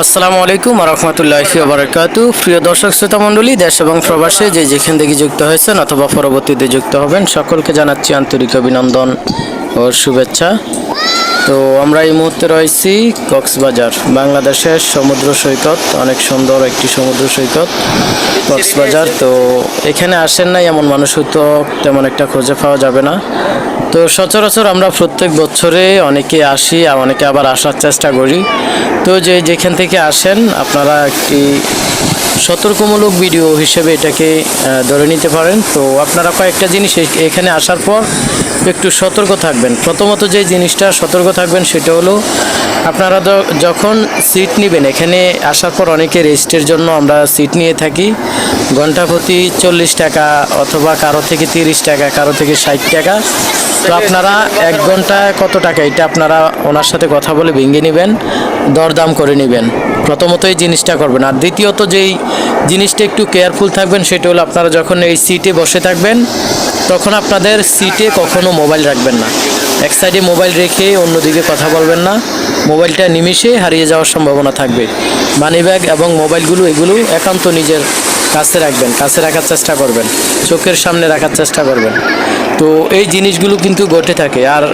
আসসালামু আলাইকুম ওয়া রাহমাতুল্লাহি ওয়া বারাকাতুহু। প্রিয় দর্শক শ্রোতা মণ্ডলী, দেশ এবং প্রবাসে যে যেখান থেকে যুক্ত হয়েছেন অথবা পরবর্তীতে যুক্ত হবেন, সকলকে জানাচ্ছি আন্তরিক অভিনন্দন ও শুভেচ্ছা। তো আমরা এই মুহূর্তে রয়েছি কক্সবাজার, বাংলাদেশের সমুদ্র সৈকত, অনেক সুন্দর একটি সমুদ্র সৈকত কক্সবাজার। তো এখানে আসেন নাই এমন মানুষ তো তেমন একটা খুঁজে পাওয়া যাবে না। তো সচরাচর আমরা প্রত্যেক বছরে অনেকে আসি আর অনেকে আবার আসার চেষ্টা করি। তো যেখান থেকে আসেন আপনারা একটি সতর্কমূলক ভিডিও হিসেবে এটাকে ধরে নিতে পারেন। তো আপনারা কয়েকটা জিনিস এখানে আসার পর একটু সতর্ক থাকবেন। প্রথমত যে জিনিসটা সতর্ক থাকবেন সেটা হলো, আপনারা যখন সিট নেবেন, এখানে আসার পর অনেকে রেস্টের জন্য আমরা সিট নিয়ে থাকি ঘন্টা প্রতি 40 টাকা, অথবা কারো থেকে 30 টাকা, কারো থেকে 60 টাকা। তো আপনারা 1 ঘন্টায় কত টাকা, এটা আপনারা ওনার সাথে কথা বলে ভেঙে নেবেন, দরদাম করে নেবেন। প্রথমত এই জিনিসটা করবেন। আর দ্বিতীয়ত যেই জিনিসটা একটু কেয়ারফুল থাকবেন সেটা হলো, আপনারা যখন এই সিটে বসে থাকবেন তখন আপনাদের সিটে কখনো মোবাইল রাখবেন না। এক সাইডে মোবাইল রেখে অন্যদিকে কথা বলবেন না, মোবাইলটা নিমিষে হারিয়ে যাওয়ার সম্ভাবনা থাকবে। মানিব্যাগ এবং মোবাইলগুলো এগুলো একান্ত নিজের কাছে রাখবেন, কাছে রাখার চেষ্টা করবেন, চোখের সামনে রাখার চেষ্টা করবেন। তো এই জিনিসগুলো কিন্তু ঘটে থাকে। আর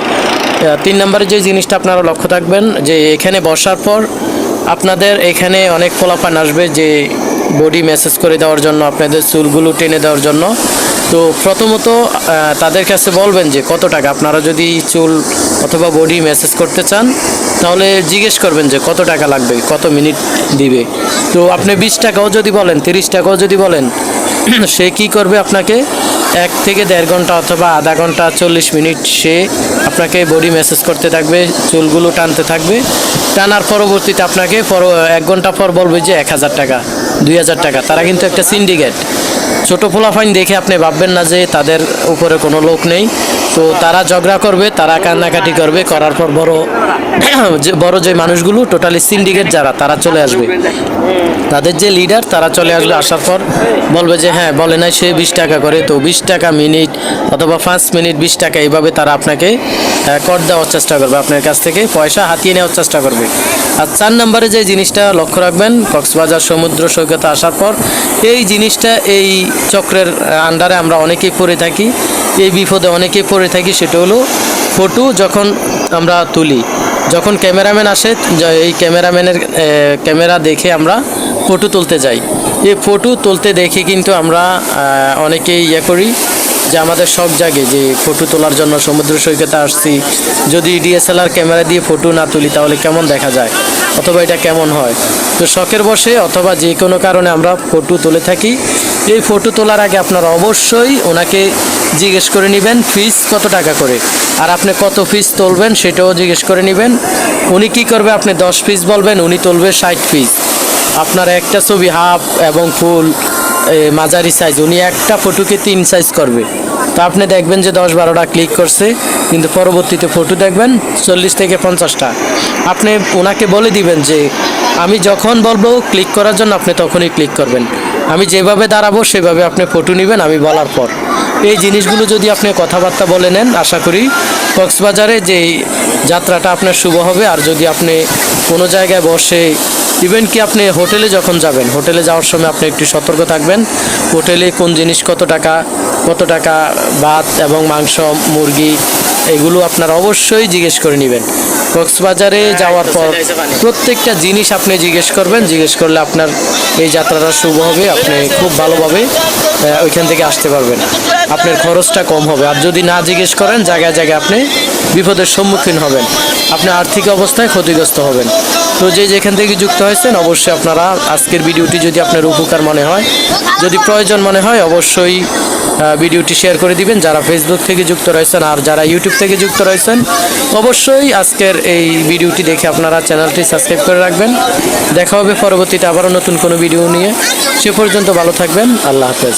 3 নম্বরে যে জিনিসটা আপনারা লক্ষ্য থাকবেন, যে এখানে বসার পর আপনাদের এখানে অনেক পোলাপান আসবে যে বডি ম্যাসেজ করে দেওয়ার জন্য, আপনাদের চুলগুলো টেনে দেওয়ার জন্য। তো প্রথমত তাদের কাছে বলবেন যে কত টাকা। আপনারা যদি চুল অথবা বডি ম্যাসেজ করতে চান তাহলে জিজ্ঞেস করবেন যে কত টাকা লাগবে, কত মিনিট দিবে। তো আপনি 20 টাকাও যদি বলেন, 30 টাকাও যদি বলেন, সে কি করবে, আপনাকে 1 থেকে 1.5 ঘন্টা অথবা আধা ঘন্টা 40 মিনিট সে আপনাকে বডি ম্যাসেজ করতে থাকবে, চুলগুলো টানতে থাকবে। টানার পরবর্তীতে আপনাকে 1 ঘন্টা পর বলবে যে 1000 টাকা, 2000 টাকা। তারা কিন্তু একটা সিন্ডিকেট। ছোটো পোলাফাইন দেখে আপনি ভাববেন না যে তাদের উপরে কোনো লোক নেই। তো তারা ঝগড়া করবে, তারা কান্নাকাটি করবে, করার পর বড় যে মানুষগুলো টোটালি সিন্ডিকেট যারা, তারা চলে আসবে, তাদের যে লিডার তারা চলে আসবে। আসার পর বলবে যে হ্যাঁ বলে নাই সে 20 টাকা করে। তো 20 টাকা মিনিট অথবা 5 মিনিট 20 টাকা, এইভাবে তারা আপনাকে কর দেওয়ার চেষ্টা করবে, আপনার কাছ থেকে পয়সা হাতিয়ে নেওয়ার চেষ্টা করবে। আর 4 নম্বরে যে জিনিসটা লক্ষ্য রাখবেন, কক্সবাজার সমুদ্র সৈকতে আসার পর এই জিনিসটা, এই চক্রের আন্ডারে আমরা অনেকেই পড়ে থাকি, এই বিপদে অনেকেই পড়ে থাকি। সেটা হলো, ফটো যখন আমরা তুলি, যখন ক্যামেরাম্যান আসে, এই ক্যামেরাম্যানের ক্যামেরা দেখে আমরা ফটো তুলতে যাই। এই ফটো তুলতে দেখে কিন্তু আমরা অনেকেই করি যে আমাদের শখ জাগে যে ফটো তোলার জন্য সমুদ্র সৈকতে আসছি, যদি ডিএসএলআর ক্যামেরা দিয়ে ফটো না তুলি তাহলে কেমন দেখা যায়, অথবা এটা কেমন হয়। তো শখের বশে অথবা যে কোনো কারণে আমরা ফটো তুলে থাকি। এই ফটো তোলার আগে আপনারা অবশ্যই ওনাকে জিজ্ঞেস করে নেবেন ফিস কত টাকা করে, আর আপনি কত পিস তুলবেন সেটাও জিজ্ঞেস করে নেবেন। উনি কি করবে, আপনি 10 পিস বলবেন, উনি তুলবে 60 পিস। আপনার একটা ছবি হাফ এবং ফুল মাঝারি সাইজ, উনি একটা ফটোকে 3 সাইজ করবে। তো আপনি দেখবেন যে 10-12টা ক্লিক করছে, কিন্তু পরবর্তীতে ফটো দেখবেন 40 থেকে 50টা। আপনি ওনাকে বলে দিবেন যে আমি যখন বলবো ক্লিক করার জন্য আপনি তখনই ক্লিক করবেন, আমি যেভাবে দাঁড়াবো সেভাবে আপনি ফটো নেবেন আমি বলার পর। এই জিনিসগুলো যদি আপনি কথাবার্তা বলে নেন, আশা করি কক্সবাজারে যে যাত্রাটা আপনার শুভ হবে। আর যদি আপনি কোনো জায়গায় বসে, ইভেন কি আপনি হোটেলে যখন যাবেন, হোটেলে যাওয়ার সময় আপনি একটু সতর্ক থাকবেন, হোটেলে কোন জিনিস কত টাকা ভাত এবং মাংস, মুরগি, এগুলো আপনারা অবশ্যই জিজ্ঞেস করে নেবেন। কক্সবাজারে যাওয়ার পর প্রত্যেকটা জিনিস আপনি জিজ্ঞেস করবেন, জিজ্ঞেস করলে আপনার এই যাত্রাটা শুভ হবে। আপনি খুব ভালোভাবে ওইখান থেকে আসতে পারবেন, আপনার খরচটা কম হবে। আর যদি না জিজ্ঞেস করেন, জায়গায় জায়গায় আপনি বিপদের সম্মুখীন হবেন, আপনি আর্থিক অবস্থায় ক্ষতিগ্রস্ত হবেন। তো যেখান থেকে যুক্ত হয়েছেন অবশ্যই আপনারা আজকের ভিডিওটি যদি আপনার উপকার মনে হয়, যদি প্রয়োজন মনে হয়, অবশ্যই ভিডিওটি শেয়ার করে দিবেন। যারা ফেসবুক থেকে যুক্ত রয়েছেন আর যারা ইউটিউব থেকে যুক্ত রয়েছেন, অবশ্যই আজকের এই ভিডিওটি দেখে আপনারা চ্যানেলটি সাবস্ক্রাইব করে রাখবেন। দেখা হবে পরবর্তীতে আবারও নতুন কোনো ভিডিও নিয়ে। সে পর্যন্ত ভালো থাকবেন, আল্লাহ হাফেজ।